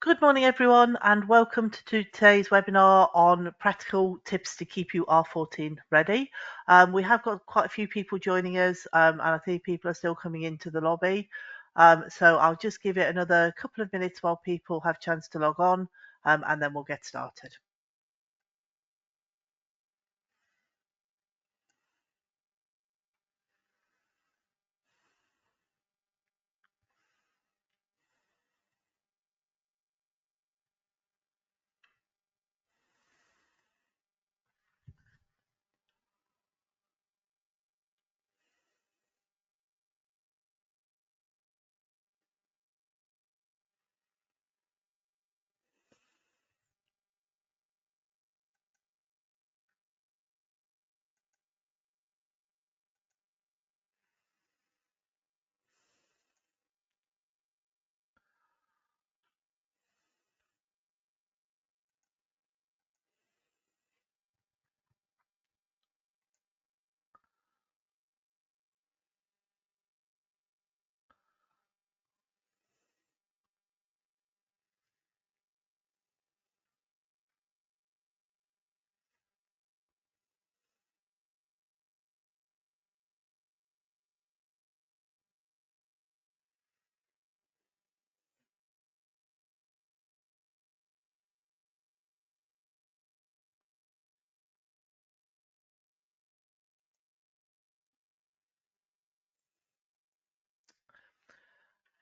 Good morning, everyone, and welcome to today's webinar on practical tips to keep you R14 ready. We have got quite a few people joining us, and I think people are still coming into the lobby. So I'll just give it another couple of minutes while people have a chance to log on, and then we'll get started.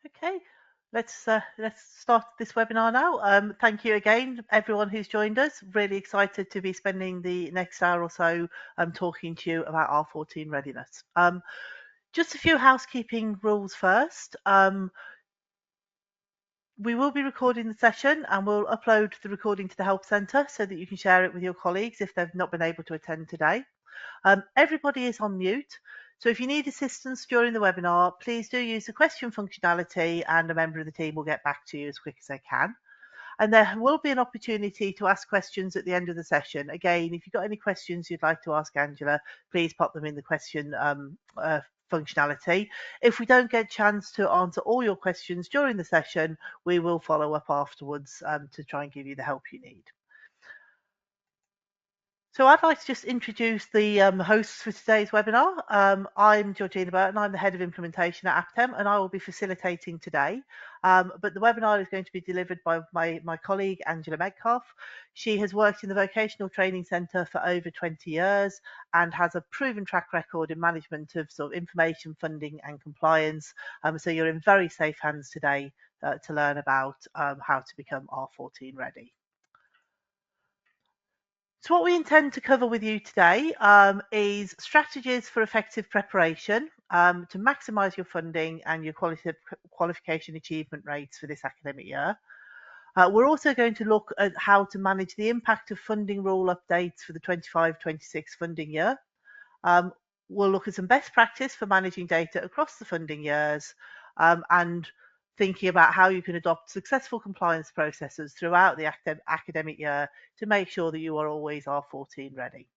Okay, let's start this webinar now. Thank you again, everyone who's joined us. Really excited to be spending the next hour or so talking to you about R14 readiness. Just a few housekeeping rules first. We will be recording the session and we'll upload the recording to the Help Centre so that you can share it with your colleagues if they've not been able to attend today. Everybody is on mute. So if you need assistance during the webinar, please do use the question functionality and a member of the team will get back to you as quick as they can. And there will be an opportunity to ask questions at the end of the session. Again, if you've got any questions you'd like to ask Angela, please pop them in the question functionality. If we don't get a chance to answer all your questions during the session, we will follow up afterwards to try and give you the help you need. So I'd like to just introduce the hosts for today's webinar. I'm Georgina Burton, I'm the Head of Implementation at Aptem, and I will be facilitating today. But the webinar is going to be delivered by my colleague, Angela Metcalfe. She has worked in the Vocational Training Centre for over 20 years and has a proven track record in management of sort of information, funding and compliance. So you're in very safe hands today to learn about how to become R14 ready. So what we intend to cover with you today is strategies for effective preparation to maximise your funding and your qualification achievement rates for this academic year. We're also going to look at how to manage the impact of funding rule updates for the 25-26 funding year. We'll look at some best practice for managing data across the funding years and thinking about how you can adopt successful compliance processes throughout the academic year to make sure that you are always R14 ready.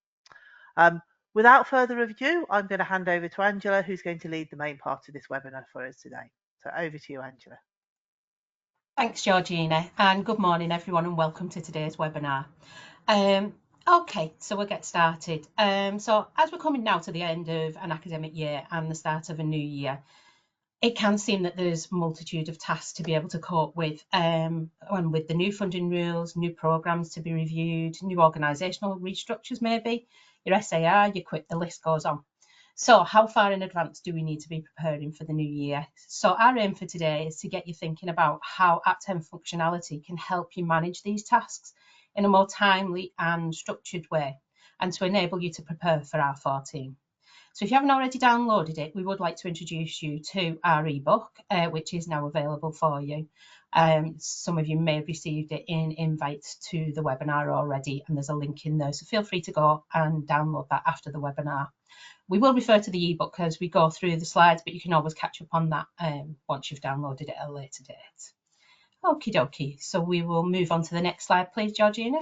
Without further ado, I'm going to hand over to Angela, who's going to lead the main part of this webinar for us today. So over to you, Angela. Thanks, Georgina, and good morning, everyone, and welcome to today's webinar. Okay, so we'll get started. So as we're coming now to the end of an academic year and the start of a new year, it can seem that there's a multitude of tasks to be able to cope with, and with the new funding rules, new programmes to be reviewed, new organisational restructures maybe, your SAR, your QUIP, the list goes on. So how far in advance do we need to be preparing for the new year? So our aim for today is to get you thinking about how Aptem functionality can help you manage these tasks in a more timely and structured way and to enable you to prepare for R14. So if you haven't already downloaded it, we would like to introduce you to our ebook, which is now available for you. Some of you may have received it in invites to the webinar already, and there's a link in there. So feel free to go and download that after the webinar. We will refer to the ebook as we go through the slides, but you can always catch up on that once you've downloaded it at a later date. Okie dokie, so we will move on to the next slide, please, Georgina.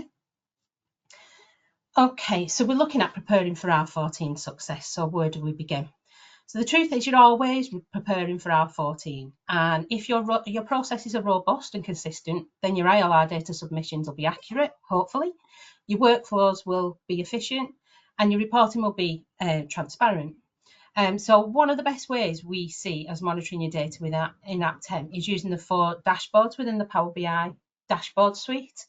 Okay, so we're looking at preparing for R14 success. So where do we begin? So the truth is you're always preparing for R14, and if your processes are robust and consistent, then your ILR data submissions will be accurate, hopefully. Your workflows will be efficient, and your reporting will be transparent. So one of the best ways we see as monitoring your data in Aptem is using the 4 dashboards within the Power BI dashboard suite.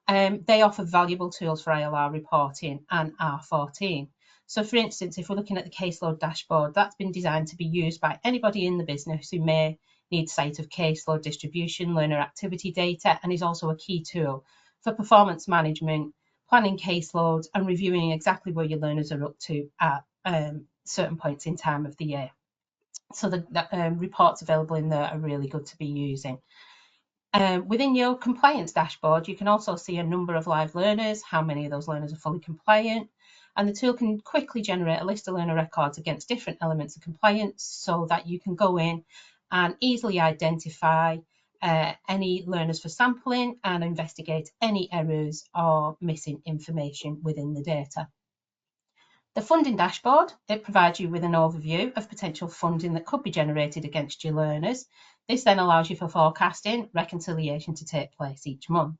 They offer valuable tools for ILR reporting and R14. So for instance, if we're looking at the caseload dashboard, that's been designed to be used by anybody in the business who may need sight of caseload distribution, learner activity data, and is also a key tool for performance management, planning caseloads, and reviewing exactly where your learners are up to at certain points in time of the year. So the reports available in there are really good to be using. Within your compliance dashboard, you can also see a number of live learners, how many of those learners are fully compliant, and the tool can quickly generate a list of learner records against different elements of compliance so that you can go in and easily identify any learners for sampling and investigate any errors or missing information within the data. The funding dashboard, it provides you with an overview of potential funding that could be generated against your learners. This then allows you for forecasting, reconciliation to take place each month.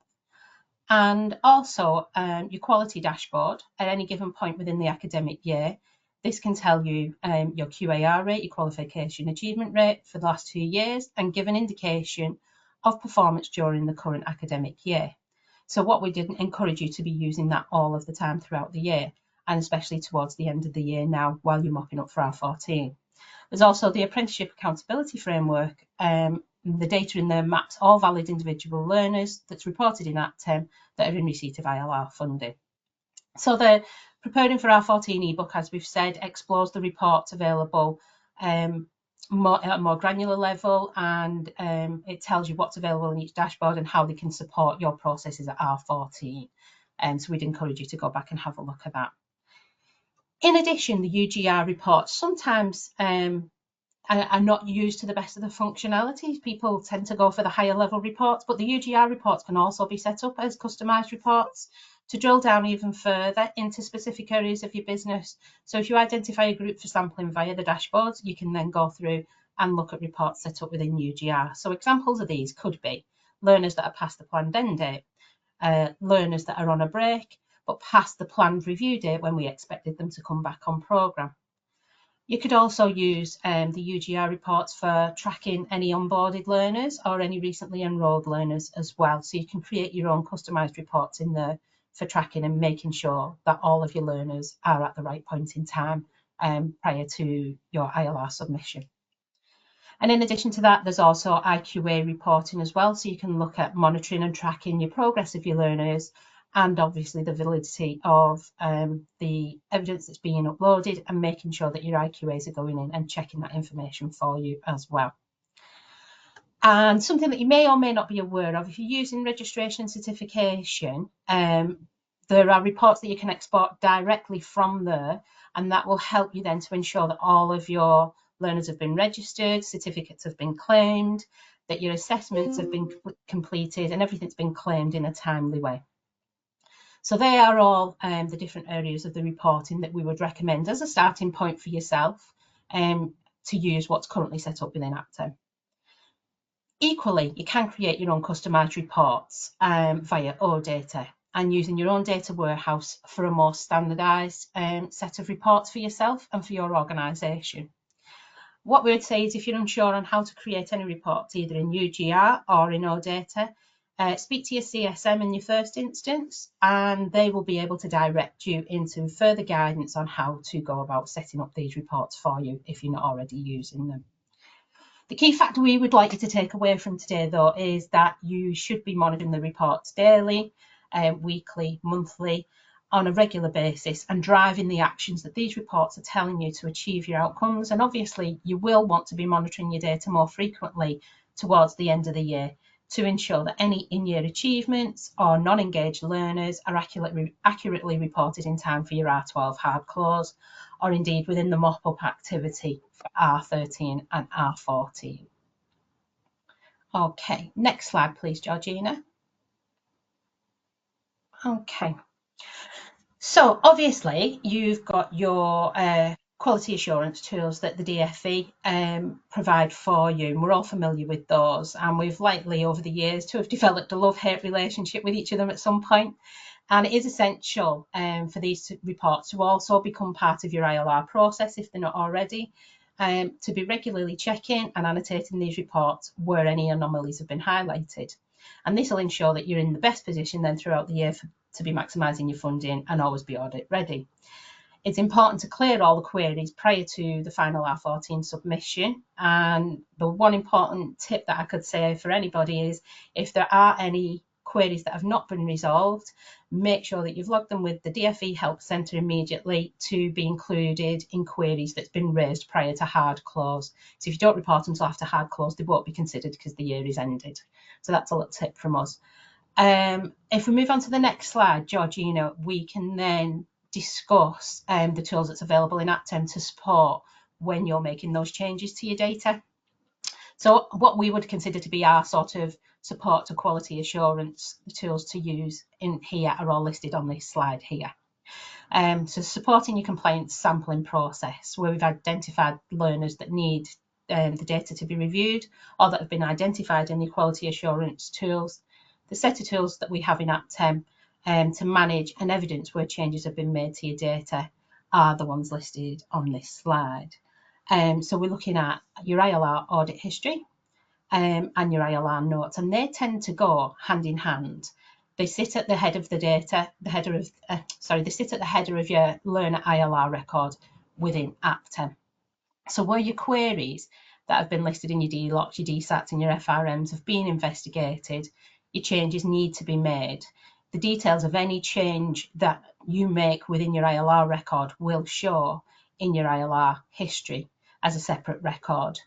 And also your quality dashboard at any given point within the academic year. This can tell you your QAR rate, your qualification achievement rate for the last 2 years, and give an indication of performance during the current academic year. So what we did encourage you to be using that all of the time throughout the year, and especially towards the end of the year now while you're mopping up for R14. There's also the apprenticeship accountability framework. The data in there maps all valid individual learners that's reported in Aptem that are in receipt of ILR funding. So the Preparing for R14 ebook, as we've said, explores the reports available at a more granular level, and it tells you what's available in each dashboard and how they can support your processes at R14. So we'd encourage you to go back and have a look at that. In addition, the UGR reports sometimes are not used to the best of the functionalities. People tend to go for the higher level reports, but the UGR reports can also be set up as customized reports to drill down even further into specific areas of your business. So if you identify a group for sampling via the dashboards, you can then go through and look at reports set up within UGR. So examples of these could be learners that are past the planned end date, learners that are on a break, but past the planned review date when we expected them to come back on programme. You could also use the UGR reports for tracking any onboarded learners or any recently enrolled learners as well. So you can create your own customised reports in there for tracking and making sure that all of your learners are at the right point in time prior to your ILR submission. And in addition to that, there's also IQA reporting as well. So you can look at monitoring and tracking your progress of your learners and obviously the validity of the evidence that's being uploaded and making sure that your IQAs are going in and checking that information for you as well. And something that you may or may not be aware of, if you're using registration and certification, there are reports that you can export directly from there, and that will help you then to ensure that all of your learners have been registered, certificates have been claimed, that your assessments have been completed, and everything's been claimed in a timely way. So they are all the different areas of the reporting that we would recommend as a starting point for yourself to use what's currently set up within Aptem. Equally, you can create your own customised reports via OData and using your own data warehouse for a more standardised set of reports for yourself and for your organisation. What we would say is if you're unsure on how to create any reports, either in UGR or in OData, speak to your CSM in your first instance, and they will be able to direct you into further guidance on how to go about setting up these reports for you if you're not already using them. The key factor we would like you to take away from today, though, is that you should be monitoring the reports daily, weekly, monthly, on a regular basis and driving the actions that these reports are telling you to achieve your outcomes. And obviously, you will want to be monitoring your data more frequently towards the end of the year to ensure that any in-year achievements or non-engaged learners are accurately reported in time for your R12 hard close, or indeed within the mop-up activity for R13 and R14. Okay, next slide, please, Georgina. Okay. So obviously you've got your quality assurance tools that the DFE provide for you. And we're all familiar with those, and we've likely over the years to have developed a love-hate relationship with each of them at some point. And it is essential for these reports to also become part of your ILR process if they're not already, to be regularly checking and annotating these reports where any anomalies have been highlighted. And this will ensure that you're in the best position then throughout the year to be maximising your funding and always be audit ready. It's important to clear all the queries prior to the final R14 submission. And the one important tip that I could say for anybody is if there are any queries that have not been resolved, make sure that you've logged them with the DFE Help Centre immediately to be included in queries that's been raised prior to hard close. So if you don't report them until after hard close, they won't be considered because the year is ended. So that's a little tip from us. If we move on to the next slide, Georgina, we can then discuss the tools that's available in Aptem to support when you're making those changes to your data. So what we would consider to be our sort of support to quality assurance, the tools to use in here are all listed on this slide here. So supporting your compliance sampling process, where we've identified learners that need the data to be reviewed or that have been identified in the quality assurance tools. The set of tools that we have in Aptem to manage and evidence where changes have been made to your data are the ones listed on this slide. So we're looking at your ILR audit history and your ILR notes, and they tend to go hand in hand. They sit at the head of the data, they sit at the header of your learner ILR record within Aptem. So where your queries that have been listed in your DLOCs, your DSATs and your FRMs have been investigated, your changes need to be made. The details of any change that you make within your ILR record will show in your ILR history as a separate record.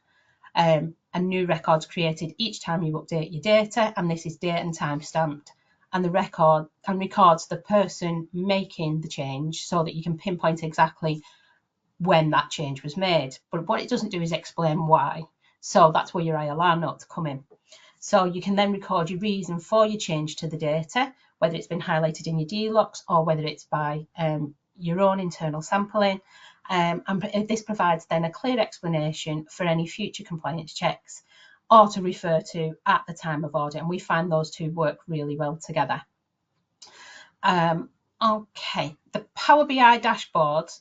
And new records created each time you update your data, and this is date and time stamped, and the record and records the person making the change so that you can pinpoint exactly when that change was made. But what it doesn't do is explain why. So that's where your ILR notes come in. So you can then record your reason for your change to the data, whether it's been highlighted in your DLOCs or whether it's by your own internal sampling. And this provides then a clear explanation for any future compliance checks or to refer to at the time of audit. And we find those two work really well together. Okay, the Power BI dashboards,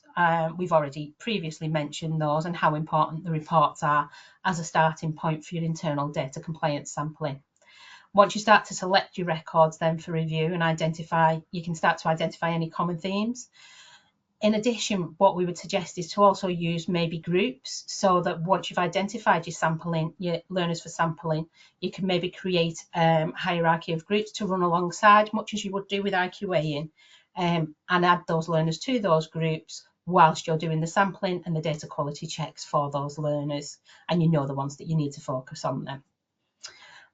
we've already previously mentioned those and how important the reports are as a starting point for your internal data compliance sampling. Once you start to select your records then for review and you can start to identify any common themes. In addition, what we would suggest is to also use maybe groups, so that once you've identified your learners for sampling, you can maybe create a hierarchy of groups to run alongside, much as you would do with IQAing, and add those learners to those groups whilst you're doing the sampling and the data quality checks for those learners, and you know the ones that you need to focus on them.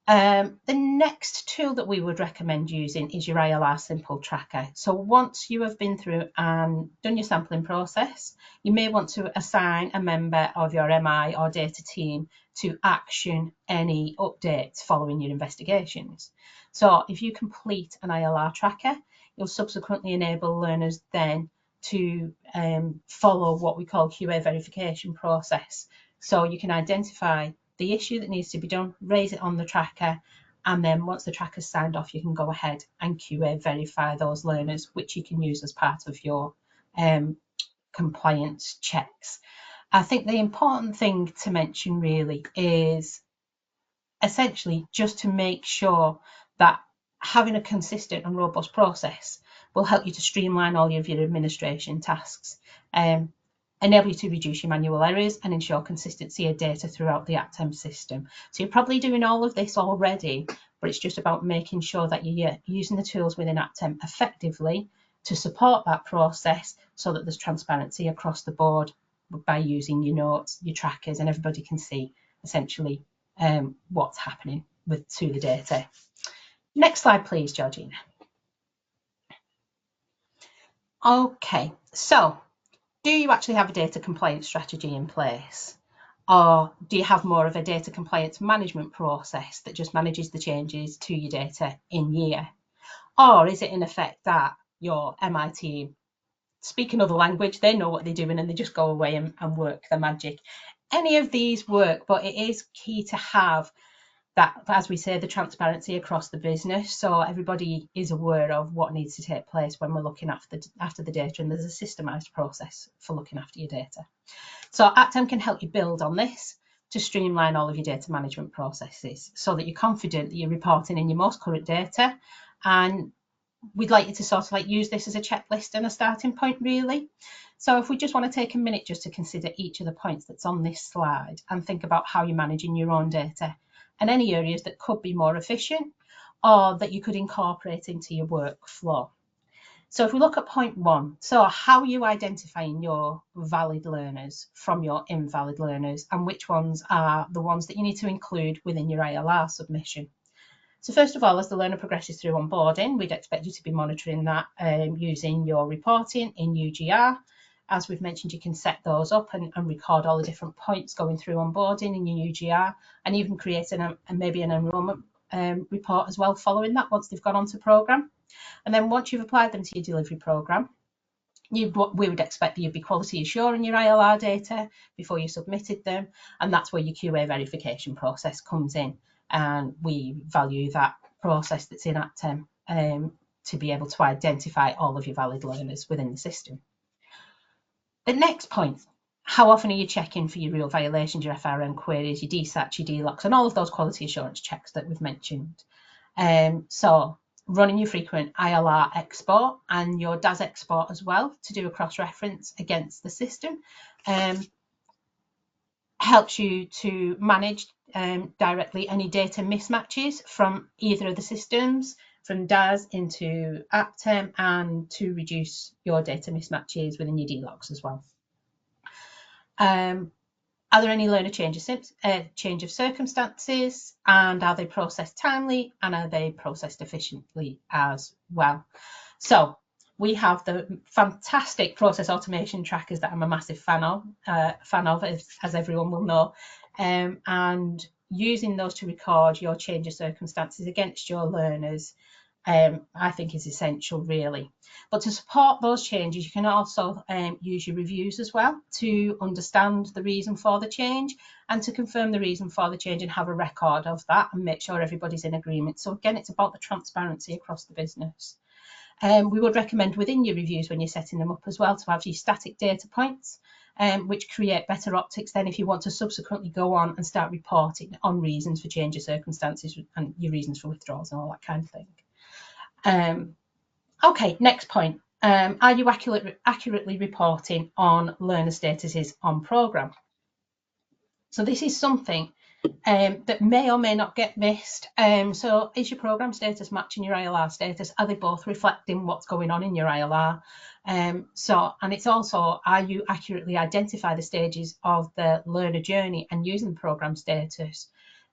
The next tool that we would recommend using is your ILR Simple Tracker. So once you have been through and done your sampling process, you may want to assign a member of your MI or data team to action any updates following your investigations. So if you complete an ILR tracker, you'll subsequently enable learners then to follow what we call QA verification process. So you can identify the issue that needs to be done, raise it on the tracker, and then once the tracker's signed off, you can go ahead and QA verify those learners, which you can use as part of your compliance checks. I think the important thing to mention really is essentially just to make sure that having a consistent and robust process will help you to streamline all of your administration tasks, enable you to reduce your manual errors and ensure consistency of data throughout the Aptem system. So you're probably doing all of this already, but it's just about making sure that you're using the tools within Aptem effectively to support that process so that there's transparency across the board by using your notes, your trackers, and everybody can see essentially what's happening to the data. Next slide, please, Georgina. Okay, so do you actually have a data compliance strategy in place? Or do you have more of a data compliance management process that just manages the changes to your data in year? Or is it in effect that your MI team speak another language, they know what they're doing and they just go away and work the magic. Any of these work, but it is key to have that, as we say, the transparency across the business, so everybody is aware of what needs to take place when we're looking after the data, and there's a systemized process for looking after your data. So Aptem can help you build on this to streamline all of your data management processes so that you're confident that you're reporting in your most current data. And we'd like you to sort of like use this as a checklist and a starting point, really. So if we just want to take a minute just to consider each of the points that's on this slide and think about how you're managing your own data and any areas that could be more efficient or that you could incorporate into your workflow. So if we look at point 1, so how are you identifying your valid learners from your invalid learners, and which ones are the ones that you need to include within your ILR submission? So first of all, as the learner progresses through onboarding, we'd expect you to be monitoring that using your reporting in UGR. As we've mentioned, you can set those up and record all the different points going through onboarding in your UGR, and even create maybe an enrolment report as well following that once they've gone onto programme. And then once you've applied them to your delivery programme, we would expect that you'd be quality assuring your ILR data before you submitted them, and that's where your QA verification process comes in. And we value that process that's in Aptem to be able to identify all of your valid learners within the system. The next point, how often are you checking for your real violations, your FRM queries, your DSATs, your DLOCs, and all of those quality assurance checks that we've mentioned? So running your frequent ILR export and your DAS export as well to do a cross-reference against the system helps you to manage directly any data mismatches from either of the systems, from DAS into Aptem, and to reduce your data mismatches within your DLOCs as well. Are there any learner change of circumstances, and are they processed timely, and are they processed efficiently as well? So we have the fantastic process automation trackers that I'm a massive fan of, as everyone will know, and using those to record your change of circumstances against your learners I think is essential, really. But to support those changes, you can also use your reviews as well to understand the reason for the change and to confirm the reason for the change and have a record of that and make sure everybody's in agreement. So again, it's about the transparency across the business. We would recommend within your reviews when you're setting them up as well to have your static data points, which create better optics then if you want to subsequently go on and start reporting on reasons for change of circumstances and your reasons for withdrawals and all that kind of thing. Okay, next point. Are you accurately reporting on learner statuses on programme? So this is something that may or may not get missed. So is your programme status matching your ILR status? Are they both reflecting what's going on in your ILR? And it's also, are you accurately identify the stages of the learner journey and using the programme status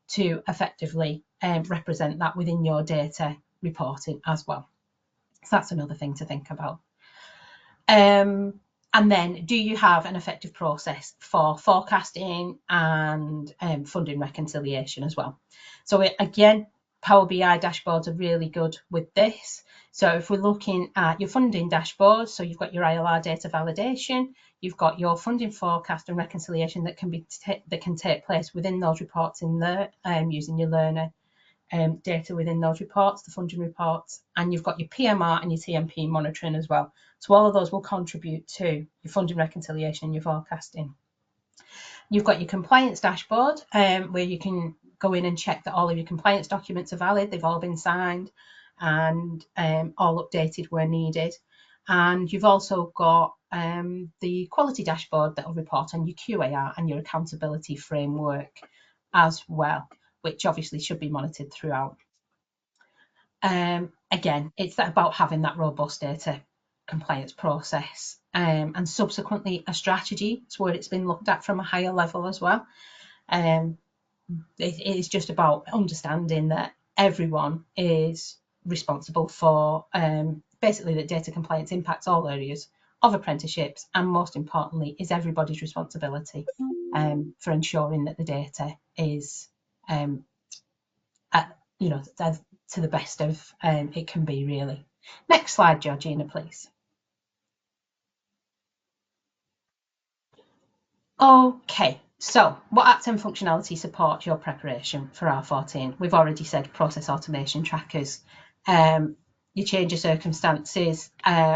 to effectively represent that within your data reporting as well? So that's another thing to think about. And then, do you have an effective process for forecasting and funding reconciliation as well? So again, Power BI dashboards are really good with this. So if we're looking at your funding dashboard, so you've got your ILR data validation, you've got your funding forecast and reconciliation that can take place within those reports in there, using your learner data within those reports, the funding reports, and you've got your PMR and your TMP monitoring as well. So all of those will contribute to your funding reconciliation and your forecasting. You've got your compliance dashboard where you can go in and check that all of your compliance documents are valid, they've all been signed and all updated where needed. And you've also got the quality dashboard that will report on your QAR and your accountability framework as well, which obviously should be monitored throughout. Again, it's about having that robust data compliance process and subsequently a strategy. It's where it's been looked at from a higher level as well. It is just about understanding that everyone is responsible for basically that data compliance impacts all areas of apprenticeships, and most importantly is everybody's responsibility for ensuring that the data is to the best of it can be, really. Next slide, Georgina, please. Okay, so what Aptem functionality supports your preparation for R14? We've already said process automation trackers. Your change of circumstances,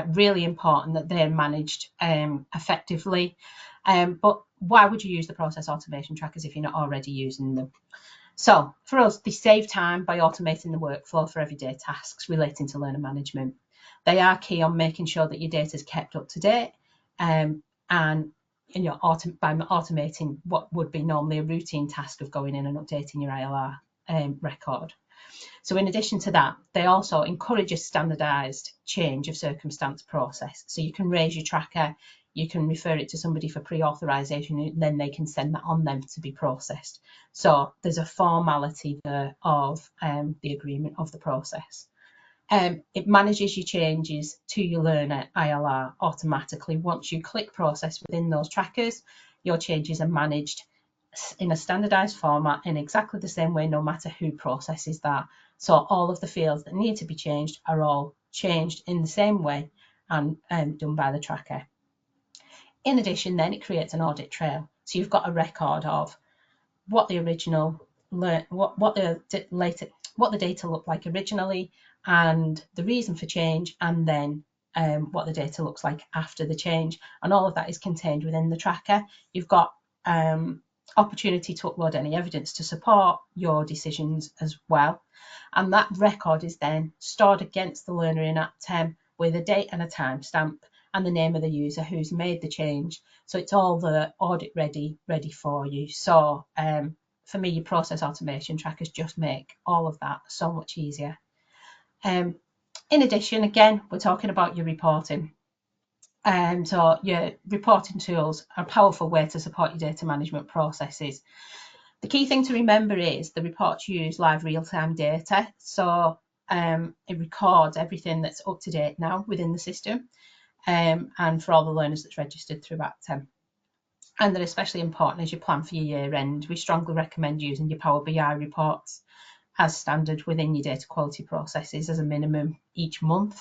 really important that they're managed effectively. But why would you use the process automation trackers if you're not already using them? So for us, they save time by automating the workflow for everyday tasks relating to learner management. They are key on making sure that your data is kept up to date, and by automating what would be normally a routine task of going in and updating your ILR record. So in addition to that, they also encourage a standardised change of circumstance process. So you can raise your tracker, you can refer it to somebody for pre-authorization, and then they can send that on them to be processed. So there's a formality there of the agreement of the process. It manages your changes to your learner ILR automatically. Once you click process within those trackers, your changes are managed in a standardized format in exactly the same way, no matter who processes that. So all of the fields that need to be changed are all changed in the same way and done by the tracker. In addition, then it creates an audit trail. So you've got a record of what the original, what the data looked like originally, and the reason for change, and then what the data looks like after the change, and all of that is contained within the tracker. You've got opportunity to upload any evidence to support your decisions as well, and that record is then stored against the learner in Aptem with a date and a timestamp and the name of the user who's made the change. So it's all the audit ready for you. So for me, your process automation trackers just make all of that so much easier. In addition, again, we're talking about your reporting. So your reporting tools are a powerful way to support your data management processes. The key thing to remember is the reports use live real-time data. So it records everything that's up to date now within the system, and for all the learners that's registered through Aptem. And they're especially important as you plan for your year end. We strongly recommend using your Power BI reports as standard within your data quality processes as a minimum each month,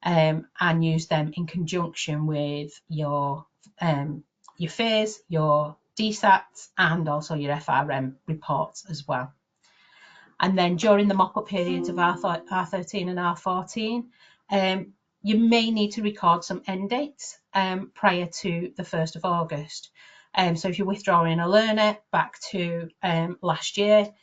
and use them in conjunction with your FAIRs, your DSATs, and also your FRM reports as well. And then during the mop-up periods of R13 and R14, you may need to record some end dates prior to the 1st of August. So if you're withdrawing a learner back to last year,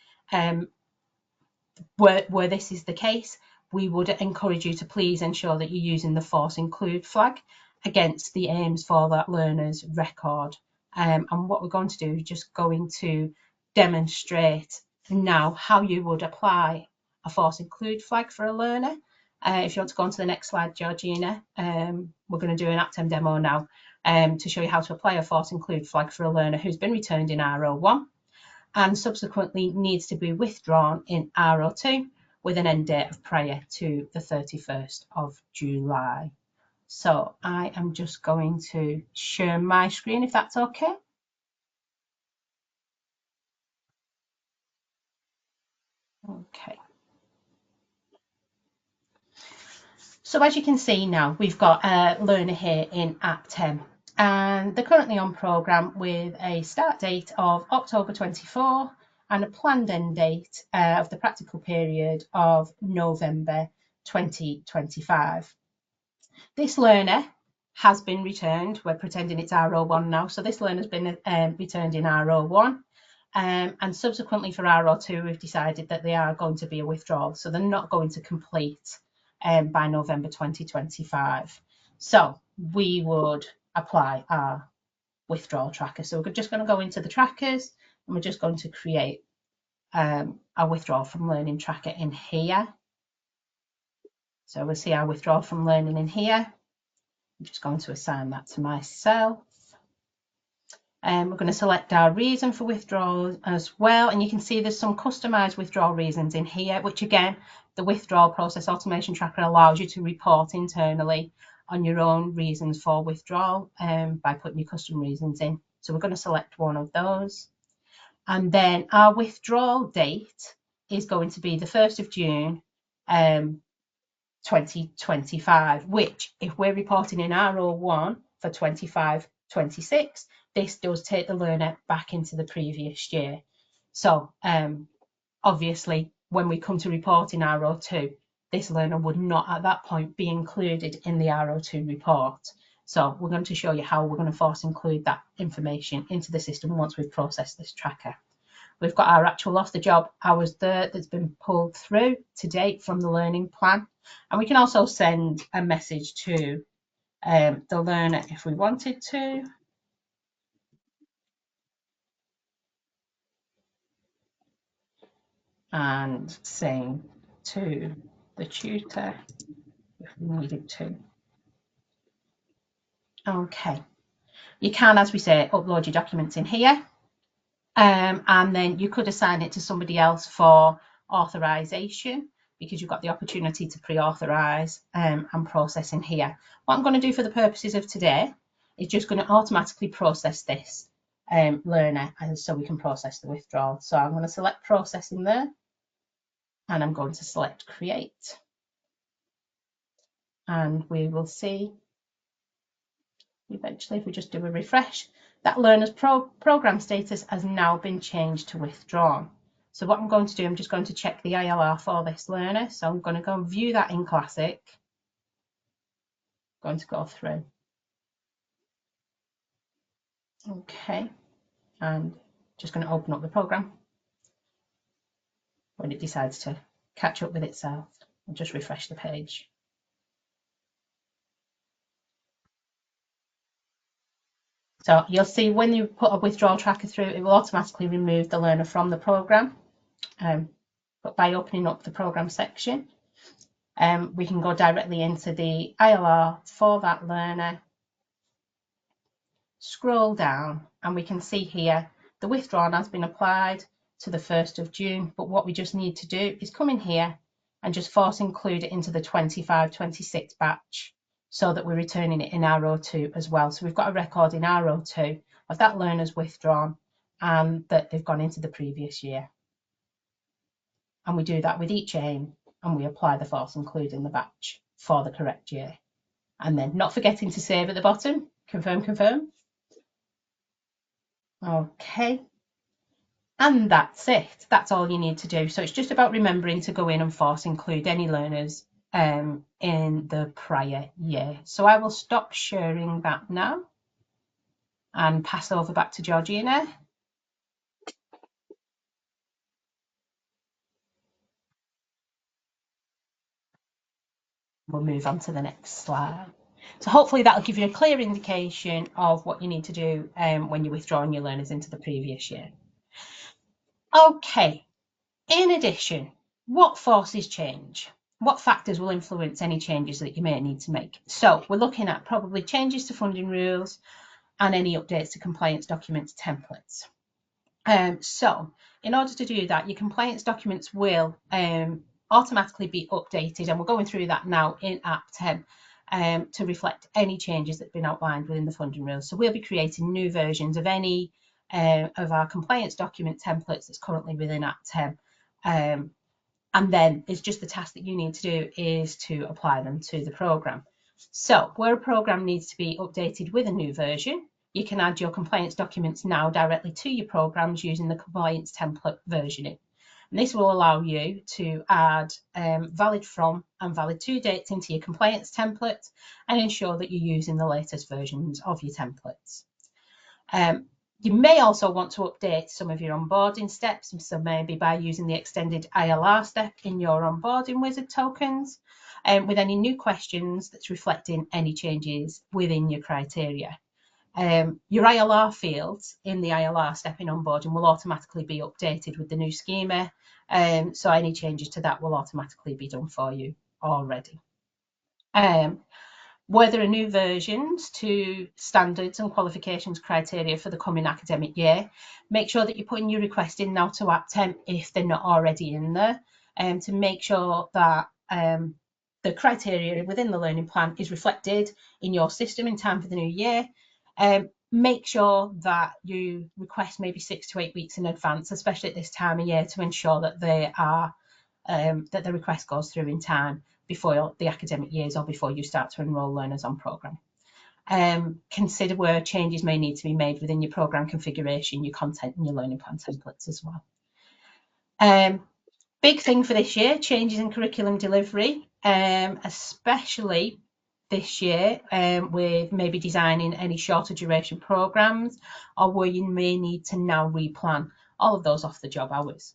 where this is the case, we would encourage you to please ensure that you're using the force include flag against the aims for that learner's record. And what we're going to do is just going to demonstrate now how you would apply a force include flag for a learner. If you want to go on to the next slide, Georgina, we're going to do an Aptem demo now to show you how to apply a force include flag for a learner who's been returned in R01 and subsequently needs to be withdrawn in R02 with an end date of prior to the 31st of July. So I am just going to share my screen if that's okay. Okay. So as you can see now, we've got a learner here in Aptem, and they're currently on programme with a start date of October 24 and a planned end date of the practical period of November 2025. This learner has been returned. We're pretending it's R01 now. So this learner has been returned in R01. And subsequently for R02, we've decided that they are going to be a withdrawal. So they're not going to complete by November 2025. So we would apply our withdrawal tracker. So we're just going to go into the trackers and we're just going to create a withdrawal from learning tracker in here. So we'll see our withdrawal from learning in here. I'm just going to assign that to myself. We're going to select our reason for withdrawal as well. And you can see there's some customized withdrawal reasons in here, which again, the withdrawal process automation tracker allows you to report internally on your own reasons for withdrawal by putting your custom reasons in. So we're going to select one of those. And then our withdrawal date is going to be the 1st of June 2025, which if we're reporting in R01 for 25-26, this does take the learner back into the previous year. So obviously, when we come to reporting R02, this learner would not at that point be included in the R02 report. So we're going to show you how we're going to force include that information into the system once we've processed this tracker. We've got our actual off-the-job hours there that's been pulled through to date from the learning plan. And we can also send a message to the learner if we wanted to. And same to the tutor if we needed to. Okay, you can, as we say, upload your documents in here, and then you could assign it to somebody else for authorization, because you've got the opportunity to pre-authorize and process in here. What I'm going to do for the purposes of today is just going to automatically process this learner, and so we can process the withdrawal. So I'm going to select processing there, and I'm going to select create, and we will see eventually, if we just do a refresh, that learner's program status has now been changed to withdrawn. So what I'm going to do, I'm just going to check the ILR for this learner. So I'm going to go and view that in Classic. I'm going to go through. Okay, and just going to open up the program. When it decides to catch up with itself, I'll just refresh the page. So you'll see when you put a withdrawal tracker through, it will automatically remove the learner from the program. But by opening up the program section, we can go directly into the ILR for that learner, scroll down, and we can see here the withdrawal has been applied to the 1st of June. But what we just need to do is come in here and just force include it into the 25-26 batch, so that we're returning it in R02 as well. So we've got a record in R02 of that learner's withdrawn and that they've gone into the previous year. And we do that with each aim, and we apply the force include in the batch for the correct year. And then not forgetting to save at the bottom, confirm, confirm. Okay. And that's it. That's all you need to do. So it's just about remembering to go in and force include any learners in the prior year. So I will stop sharing that now and pass over back to Georgina. We'll move on to the next slide. So hopefully that'll give you a clear indication of what you need to do when you're withdrawing your learners into the previous year. Okay, in addition, what forces change? What factors will influence any changes that you may need to make? So we're looking at probably changes to funding rules and any updates to compliance documents templates. So in order to do that, your compliance documents will automatically be updated, and we're going through that now in Aptem to reflect any changes that have been outlined within the funding rules. So we'll be creating new versions of any of our compliance document templates that's currently within Aptem. And then it's just the task that you need to do is to apply them to the program. So where a program needs to be updated with a new version, you can add your compliance documents now directly to your programs using the compliance template versioning. And this will allow you to add valid from and valid to dates into your compliance template and ensure that you're using the latest versions of your templates. You may also want to update some of your onboarding steps, so maybe by using the extended ILR step in your onboarding wizard tokens, with any new questions that's reflecting any changes within your criteria. Your ILR fields in the ILR step in onboarding will automatically be updated with the new schema, so any changes to that will automatically be done for you already. Were there new versions to standards and qualifications criteria for the coming academic year, make sure that you're putting your request in now to Aptem if they're not already in there, to make sure that the criteria within the learning plan is reflected in your system in time for the new year. Make sure that you request maybe 6 to 8 weeks in advance, especially at this time of year, to ensure that they are that the request goes through in time before the academic years or before you start to enrol learners on programme. Consider where changes may need to be made within your program configuration, your content and your learning plan templates as well. Big thing for this year, changes in curriculum delivery, especially this year with maybe designing any shorter duration programs, or where you may need to now replan all of those off the job hours.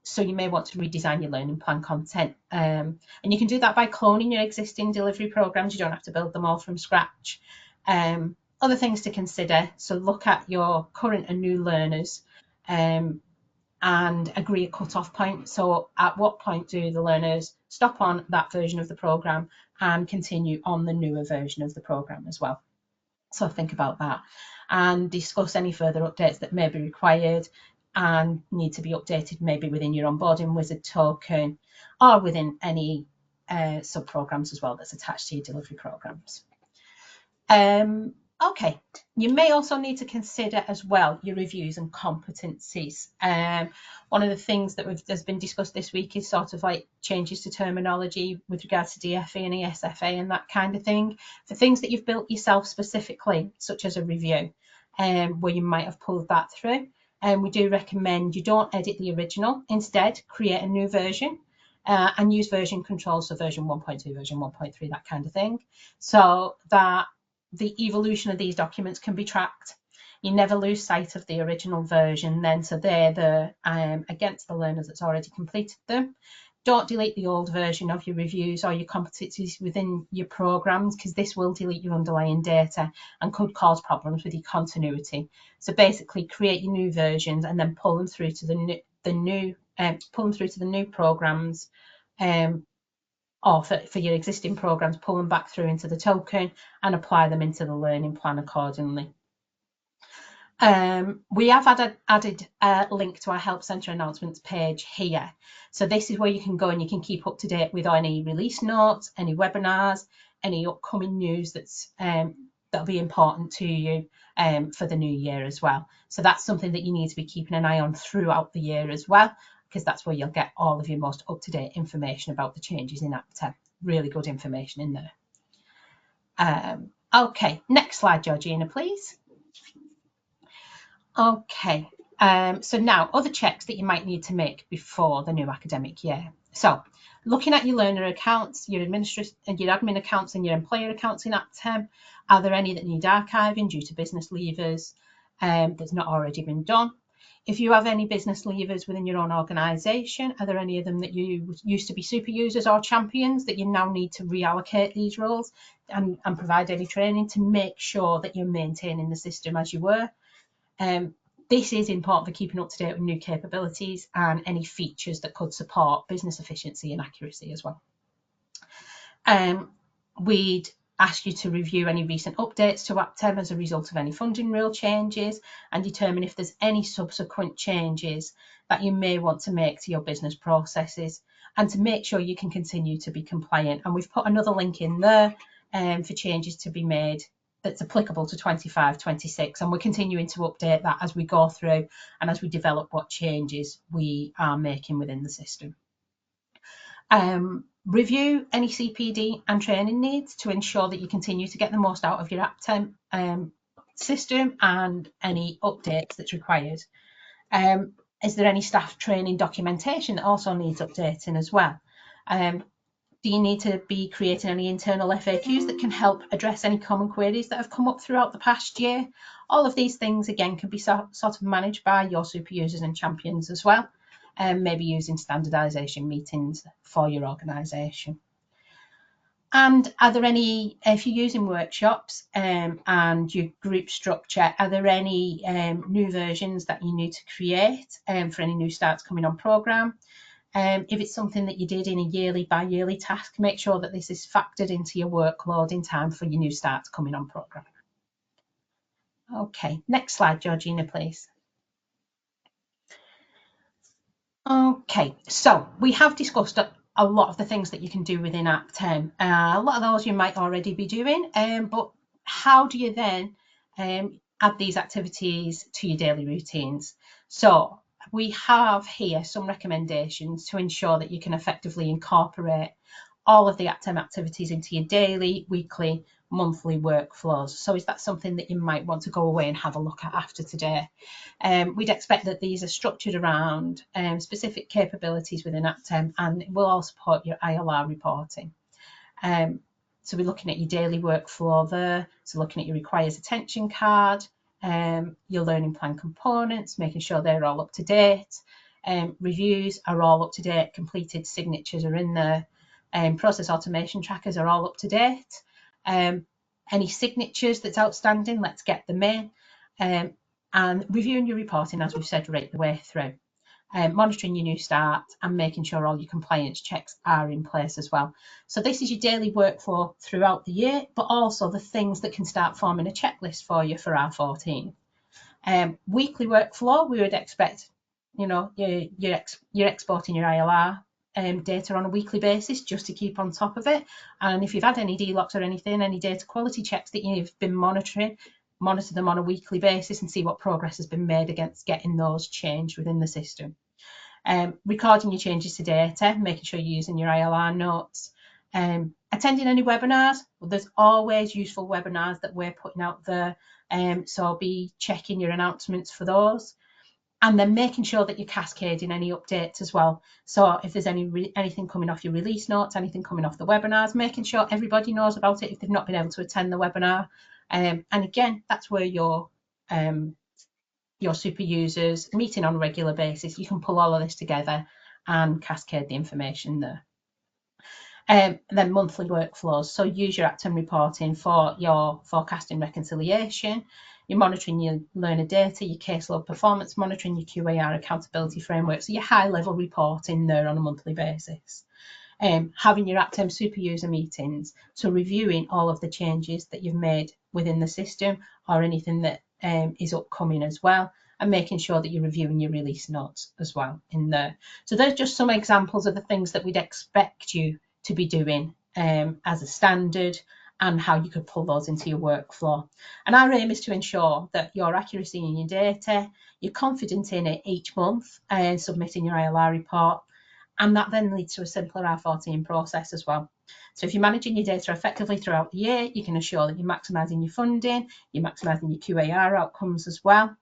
So you may want to redesign your learning plan content. And you can do that by cloning your existing delivery programs. You don't have to build them all from scratch. Other things to consider, so look at your current and new learners and agree a cut-off point. So at what point do the learners stop on that version of the program and continue on the newer version of the program as well? So think about that and discuss any further updates that may be required and need to be updated maybe within your onboarding wizard token or within any sub-programs as well that's attached to your delivery programs. Okay, you may also need to consider as well your reviews and competencies. One of the things that has been discussed this week is sort of like changes to terminology with regards to DFE and ESFA and that kind of thing for things that you've built yourself specifically, such as a review, where you might have pulled that through. And we do recommend you don't edit the original. Instead, create a new version and use version controls, so version 1.2, version 1.3, that kind of thing, so that the evolution of these documents can be tracked. You never lose sight of the original version then, so they're the against the learners that's already completed them. Don't delete the old version of your reviews or your competencies within your programs, because this will delete your underlying data and could cause problems with your continuity. So basically create your new versions and then pull them through to the new programs, or for your existing programs, pull them back through into the token and apply them into the learning plan accordingly. We have added a link to our Help Centre announcements page here. So this is where you can go and you can keep up to date with any release notes, any webinars, any upcoming news that'll be important to you for the new year as well. So that's something that you need to be keeping an eye on throughout the year as well, because that's where you'll get all of your most up-to-date information about the changes in Aptem. Really good information in there. Okay, next slide, Georgina, please. Okay, so now other checks that you might need to make before the new academic year. So looking at your learner accounts, your admin accounts and your employer accounts in Aptem, are there any that need archiving due to business leavers that's not already been done? If you have any business leavers within your own organisation, are there any of them that you used to be super users or champions that you now need to reallocate these roles and provide any training to make sure that you're maintaining the system as you were? This is important for keeping up to date with new capabilities and any features that could support business efficiency and accuracy as well. We'd ask you to review any recent updates to Aptem as a result of any funding rule changes and determine if there's any subsequent changes that you may want to make to your business processes and to make sure you can continue to be compliant. And we've put another link in there for changes to be made that's applicable to 25-26, and we're continuing to update that as we go through and as we develop what changes we are making within the system. Review any CPD and training needs to ensure that you continue to get the most out of your Aptem system and any updates that's required. Is there any staff training documentation that also needs updating as well? Do you need to be creating any internal FAQs that can help address any common queries that have come up throughout the past year? All of these things, again, can be sort of managed by your super users and champions as well, and maybe using standardisation meetings for your organisation. And are there any, if you're using workshops and your group structure, are there any new versions that you need to create for any new starts coming on programme? If it's something that you did in a bi-yearly task, make sure that this is factored into your workload in time for your new starts coming on programme. Okay, next slide, Georgina, please. Okay, so we have discussed a lot of the things that you can do within Aptem. A lot of those you might already be doing, but how do you then add these activities to your daily routines? So we have here some recommendations to ensure that you can effectively incorporate all of the Aptem activities into your daily, weekly, monthly workflows. So is that something that you might want to go away and have a look at after today? We'd expect that these are structured around specific capabilities within Aptem, and it will all support your ILR reporting. So we're looking at your daily workflow there. So looking at your requires attention card, your learning plan components, making sure they're all up to date. Reviews are all up to date. Completed signatures are in there. Process automation trackers are all up to date. Any signatures that's outstanding, let's get them in. And reviewing your reporting, as we've said, right the way through. Monitoring your new start and making sure all your compliance checks are in place as well. So this is your daily workflow throughout the year, but also the things that can start forming a checklist for you for R14. Weekly workflow, we would expect, you're exporting your ILR data on a weekly basis just to keep on top of it. And if you've had any DLOCs or anything, any data quality checks that you've been monitoring, monitor them on a weekly basis and see what progress has been made against getting those changed within the system. Recording your changes to data, making sure you're using your ILR notes. Attending any webinars, well, there's always useful webinars that we're putting out there, so I'll be checking your announcements for those. And then making sure that you're cascading any updates as well. So if there's anything coming off your release notes, anything coming off the webinars, making sure everybody knows about it if they've not been able to attend the webinar. And again, that's where your super users meeting on a regular basis. You can pull all of this together and cascade the information there. Then monthly workflows. So use your Aptem reporting for your forecasting reconciliation. You're monitoring your learner data, your caseload performance monitoring, your QAR accountability framework. So your high level reporting there on a monthly basis. Having your Aptem super user meetings, so reviewing all of the changes that you've made within the system or anything that is upcoming as well, and making sure that you're reviewing your release notes as well in there. So there's just some examples of the things that we'd expect you to be doing as a standard and how you could pull those into your workflow. And our aim is to ensure that your accuracy in your data, you're confident in it each month and submitting your ILR report, and that then leads to a simpler R14 process as well. So if you're managing your data effectively throughout the year, you can ensure that you're maximising your funding, you're maximising your QAR outcomes as well.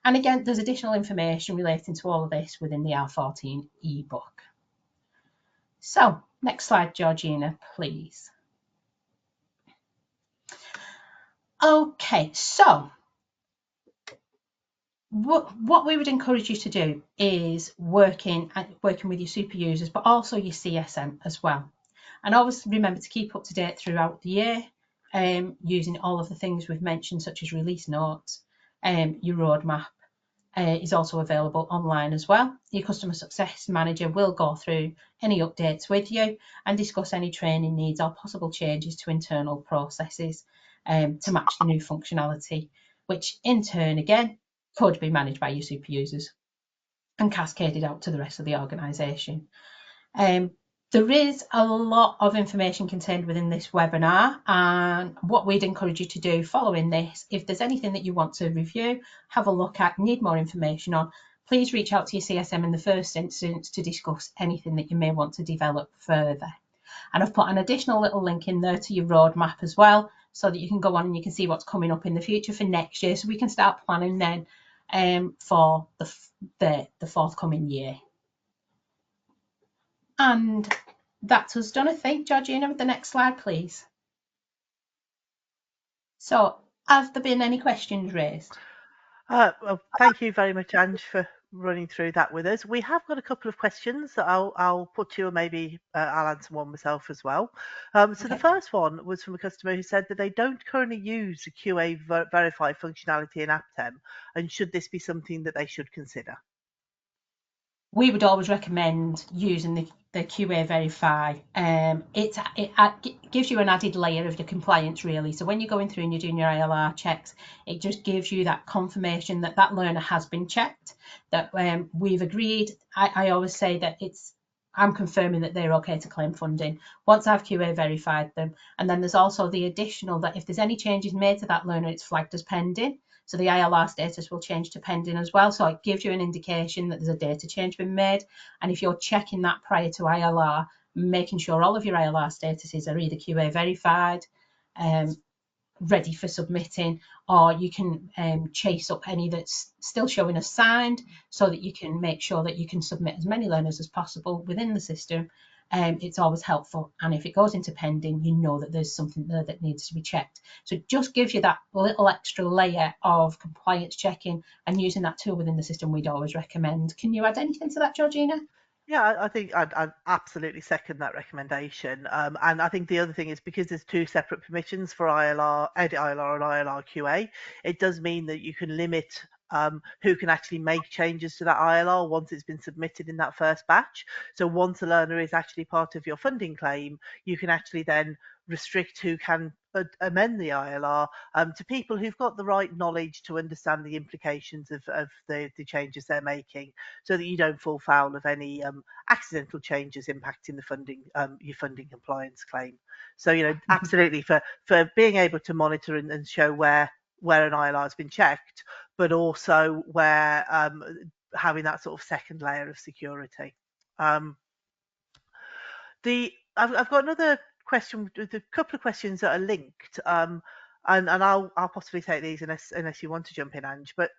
And again, there's additional information relating to all of this within the R14 ebook. So next slide, Georgina, please. Okay, so what we would encourage you to do is working with your super users, but also your CSM as well. And always remember to keep up to date throughout the year, using all of the things we've mentioned, such as release notes. Your roadmap is also available online as well. Your customer success manager will go through any updates with you and discuss any training needs or possible changes to internal processes to match the new functionality, which in turn, again, could be managed by your super users and cascaded out to the rest of the organisation. There is a lot of information contained within this webinar, and what we'd encourage you to do following this, if there's anything that you want to review, have a look at, need more information on, please reach out to your CSM in the first instance to discuss anything that you may want to develop further. And I've put an additional little link in there to your roadmap as well, so that you can go on and you can see what's coming up in the future for next year, so we can start planning then for the forthcoming year. And that's us done, I think. Georgina, with the next slide, please. So, have there been any questions raised? Well, thank you very much, Ange, for running through that with us. We have got a couple of questions that I'll put to you, and maybe I'll answer one myself as well. So okay. The first one was from a customer who said that they don't currently use the QA verify functionality in Aptem, and should this be something that they should consider? We would always recommend using the QA verify. It gives you an added layer of your compliance, really. So when you're going through and you're doing your ILR checks, it just gives you that confirmation that that learner has been checked, that we've agreed. I always say that I'm confirming that they're okay to claim funding once I've QA verified them. And then there's also the additional that if there's any changes made to that learner, it's flagged as pending. So the ILR status will change to pending as well. So it gives you an indication that there's a data change been made. And if you're checking that prior to ILR, making sure all of your ILR statuses are either QA verified ready for submitting, or you can chase up any that's still showing as signed so that you can make sure that you can submit as many learners as possible within the system. It's always helpful. And if it goes into pending, you know that there's something there that needs to be checked. So it just gives you that little extra layer of compliance checking, and using that tool within the system we'd always recommend. Can you add anything to that, Georgina? Yeah, I think I'd absolutely second that recommendation. And I think the other thing is, because there's two separate permissions for ILR, edit ILR and ILR QA, it does mean that you can limit who can actually make changes to that ILR once it's been submitted in that first batch. So once a learner is actually part of your funding claim, you can actually then restrict who can amend the ILR to people who've got the right knowledge to understand the implications of the changes they're making, so that you don't fall foul of any accidental changes impacting the funding, your funding compliance claim. So, absolutely, for being able to monitor and show where an ILR has been checked, but also where having that sort of second layer of security. Um, I've got another question with a couple of questions that are linked, and I'll possibly take these unless you want to jump in, Ange. But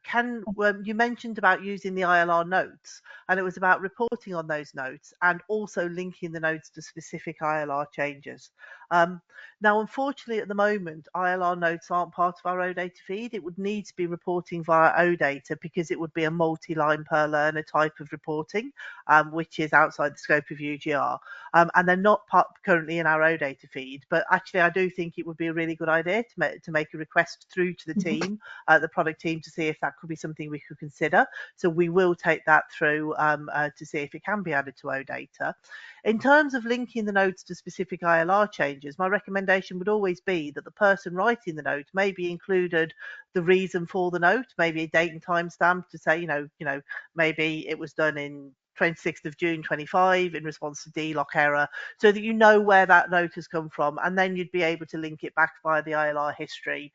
you mentioned about using the ILR notes, and it was about reporting on those notes and also linking the notes to specific ILR changes. Now, unfortunately, at the moment, ILR notes aren't part of our OData feed. It would need to be reporting via OData, because it would be a multi-line per learner type of reporting, which is outside the scope of UGR. And they're not currently in our OData feed. But actually, I do think it would be a really good idea to make a request through to the team, the product team, to see if that could be something we could consider. So we will take that through to see if it can be added to OData. In terms of linking the notes to specific ILR changes, my recommendation would always be that the person writing the note maybe included the reason for the note, maybe a date and time stamp to say, maybe it was done in 26th of June 25 in response to DLOC error, so that you know where that note has come from, and then you'd be able to link it back via the ILR history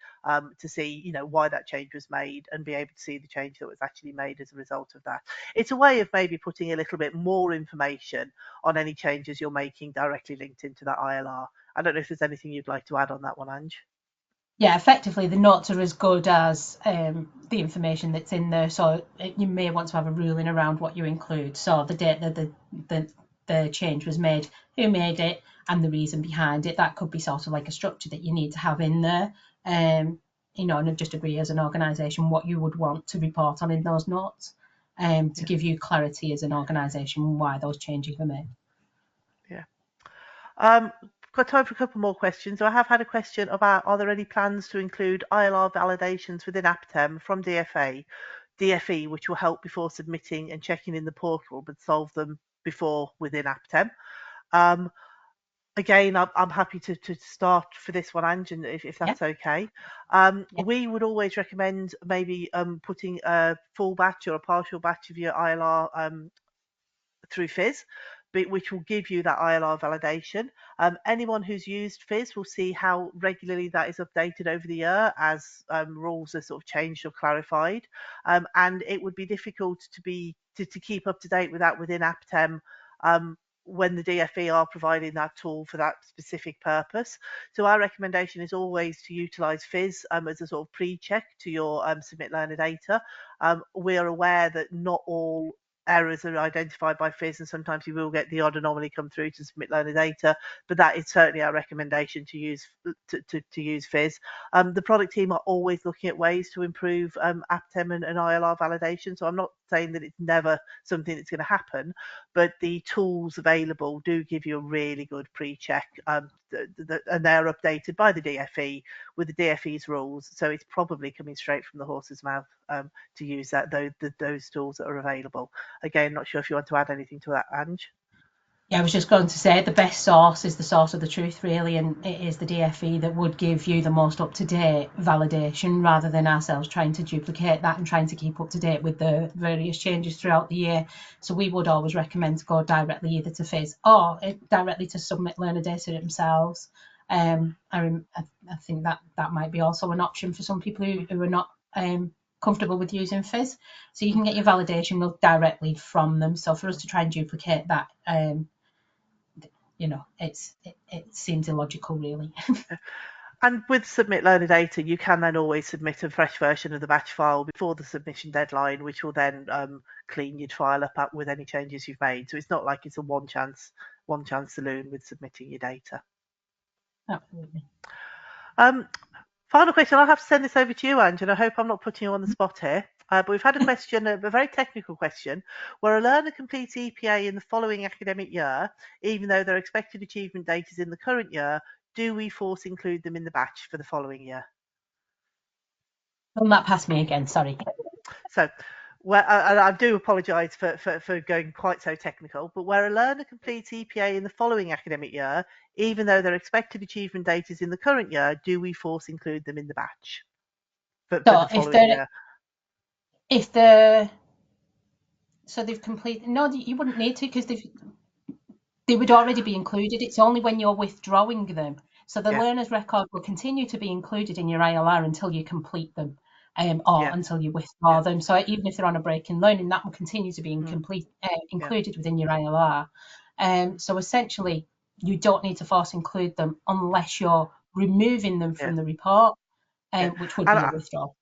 to see, why that change was made, and be able to see the change that was actually made as a result of that. It's a way of maybe putting a little bit more information on any changes you're making directly linked into that ILR. I don't know if there's anything you'd like to add on that one, Ange. Yeah, effectively, the notes are as good as the information that's in there. So you may want to have a ruling around what you include. So the date that the change was made, who made it, and the reason behind it. That could be sort of like a structure that you need to have in there. And just agree as an organisation what you would want to report on in those notes, to Yeah. give you clarity as an organisation why those changes were made. Yeah. Got time for a couple more questions. So I have had a question about, are there any plans to include ILR validations within Aptem from DFE, which will help before submitting and checking in the portal, but solve them before within Aptem? Um, Again, I'm happy to start for this one, Ange, and if Yeah, that's okay. yeah, We would always recommend maybe putting a full batch or a partial batch of your ILR through Fizz, which will give you that ILR validation. Anyone who's used Fizz will see how regularly that is updated over the year as rules are sort of changed or clarified. And it would be difficult to keep up to date with that within Aptem, when the DFE are providing that tool for that specific purpose. So our recommendation is always to utilise Fizz as a sort of pre-check to your submit learner data. We are aware that not all errors are identified by Fizz, and sometimes you will get the odd anomaly come through to submit learner data, but that is certainly our recommendation to use Fizz. The product team are always looking at ways to improve Aptem and ILR validation, so I'm not saying that it's never something that's going to happen, but the tools available do give you a really good pre-check, and they're updated by the DFE with the DFE's rules, so it's probably coming straight from the horse's mouth to use those tools that are available. Again, not sure if you want to add anything to that, Ange. Yeah, I was just going to say the best source is the source of the truth, really, and it is the DFE that would give you the most up to date validation, rather than ourselves trying to duplicate that and trying to keep up to date with the various changes throughout the year. So we would always recommend to go directly either to Fizz or directly to Submit Learner Data themselves. I think that might be also an option for some people who are not comfortable with using Fizz. So you can get your validation directly from them. So for us to try and duplicate that, it seems illogical, really. And with submit learner data, you can then always submit a fresh version of the batch file before the submission deadline, which will then clean your file up with any changes you've made. So it's not like it's a one chance saloon with submitting your data. Absolutely. Final question. I'll have to send this over to you, Ange, and I hope I'm not putting you on the spot here. But we've had a question, a very technical question, where a learner completes EPA in the following academic year, even though their expected achievement date is in the current year. Do we force include them in the batch for the following year? Run that past me again, sorry. So, where I do apologise for going quite so technical, but where a learner completes EPA in the following academic year, even though their expected achievement date is in the current year, do we force include them in the batch for the So if following year? they're so they've completed, no, you wouldn't need to, because they would already be included. It's only when you're withdrawing them. So the Yeah, learner's record will continue to be included in your ILR until you complete them, or yeah, until you yeah, withdraw them. So even if they're on a break in learning, that will continue to be yeah, included within your ILR. So essentially, you don't need to force include them unless you're removing them yeah, from the report, yeah. which would And be a I, withdrawal.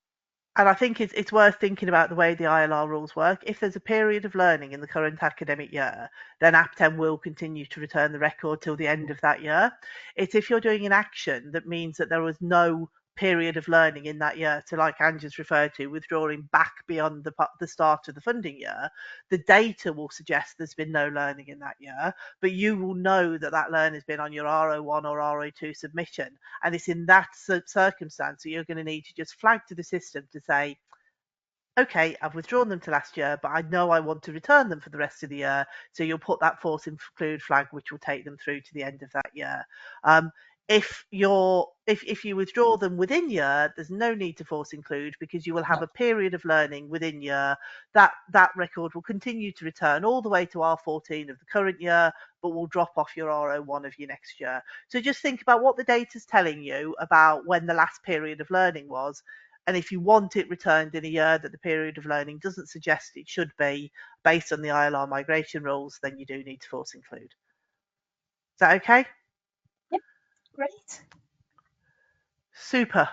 And I think it's worth thinking about the way the ILR rules work. If there's a period of learning in the current academic year, then Aptem will continue to return the record till the end of that year. It's if you're doing an action that means that there was no period of learning in that year, so like Angie's referred to, withdrawing back beyond the start of the funding year, the data will suggest there's been no learning in that year, but you will know that that learning has been on your R01 or R02 submission. And it's in that circumstance that you're going to need to just flag to the system to say, okay, I've withdrawn them to last year, but I know I want to return them for the rest of the year. So you'll put that force include flag, which will take them through to the end of that year. Um, if you withdraw them within year, there's no need to force include because you will have No. a period of learning within year. That record will continue to return all the way to R14 of the current year, but will drop off your R01 of your next year. So just think about what the data is telling you about when the last period of learning was. And if you want it returned in a year that the period of learning doesn't suggest it should be based on the ILR migration rules, then you do need to force include. Is that okay? Yep, great. Super.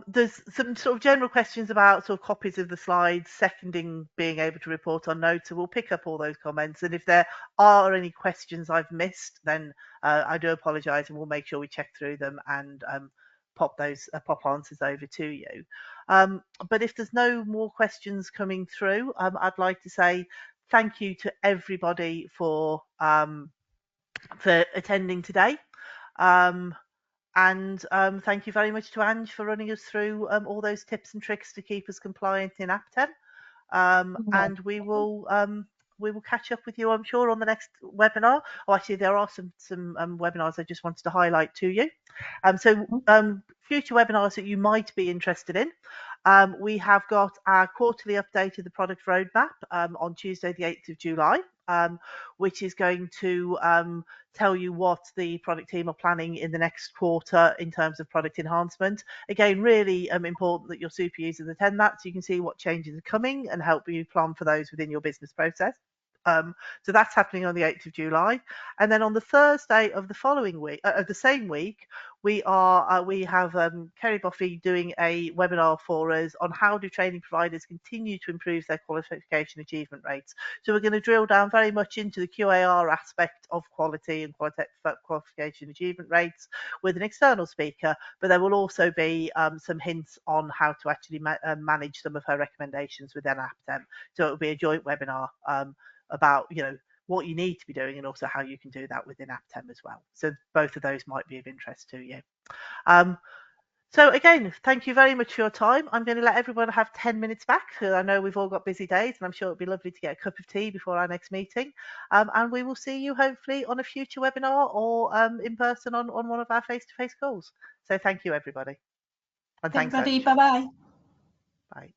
There's some sort of general questions about sort of copies of the slides, seconding being able to report on notes. So we'll pick up all those comments. And if there are any questions I've missed, then I do apologise, and we'll make sure we check through them and pop answers over to you. But if there's no more questions coming through, I'd like to say thank you to everybody for attending today. And thank you very much to Ange for running us through all those tips and tricks to keep us compliant in Aptem. No And problem. we will catch up with you, I'm sure, on the next webinar. Oh, actually, there are some webinars I just wanted to highlight to you. So future webinars that you might be interested in. We have got our quarterly update of the product roadmap on Tuesday, the 8th of July, which is going to tell you what the product team are planning in the next quarter in terms of product enhancement. Again, really important that your super users attend that so you can see what changes are coming and help you plan for those within your business process. So that's happening on the 8th of July. And then on the Thursday of the following week, of the same week, we have Kerry Buffy doing a webinar for us on how do training providers continue to improve their qualification achievement rates. So we're going to drill down very much into the QAR aspect of quality and qualification achievement rates with an external speaker, but there will also be some hints on how to actually manage some of her recommendations within Aptem. So it will be a joint webinar about what you need to be doing and also how you can do that within Aptem as well. So both of those might be of interest to you. So again, thank you very much for your time. I'm going to let everyone have 10 minutes back. I know we've all got busy days and I'm sure it'd be lovely to get a cup of tea before our next meeting. And we will see you hopefully on a future webinar or in person on one of our face-to-face calls. So thank you, everybody. And thanks, Everybody, Ange. bye bye. Bye.